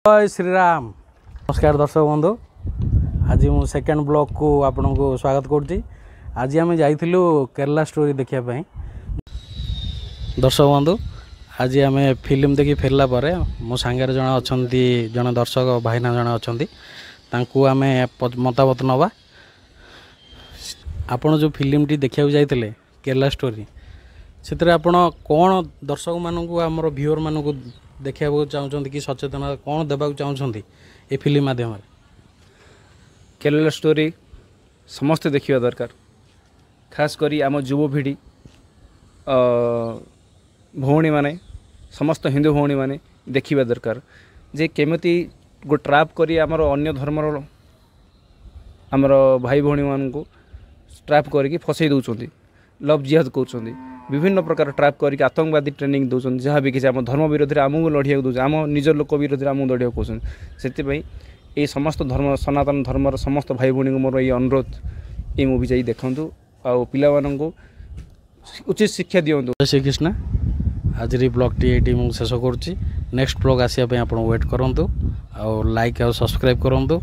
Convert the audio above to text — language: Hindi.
जय श्रीराम। नमस्कार दर्शक बंधु, आज मु सेकेंड ब्लॉग को आपन को स्वागत करछि। आज आम जाइथिलु केरला स्टोरी देखापी। दर्शक बंधु, आज आम फिल्म देखि फेरला पर मो सांगे जन अच्छा जन दर्शक भाईना जन अच्छा आम मतामत नवा। आपण जो फिल्म टी देखा जाइए केरला स्टोरी से आपण कौन दर्शक मानू आमर व्यूअर मानू देखा चाहते कि सचेतनता कौन देवा चाहते ये फिल्म माध्यम। केरला स्टोरी समस्ते देखा दरकार, खास करी आम युवपीढ़ी भौणी माने समस्त हिंदू भौणी माने देखा दरकार जे केमिति गो ट्राप करी आमर अन्य धर्मर आमर भाई भौणी मान को ट्राप करके फसई दौरान लव जिहाद कहते विभिन्न प्रकार ट्राप करके आतंकवादी ट्रेनिंग दौरान जहाँ भी किसी आम धर्म विरोधी आमको लड़िया दूसरे आम निज लोक विरोधी आमको लड़िया कहते से ये समस्त धर्म सनातन धर्मर समस्त भाई भौणी को मोर ये अनुरोध ये मुवी जा देखूँ आ पिला को उचित शिक्षा दिंतु। जय श्री कृष्ण। आज ब्लॉग टी ये शेष करुँची। नेक्स्ट ब्लॉग आसापी आप वेट करूँ, लाइक और सब्सक्राइब करूँ।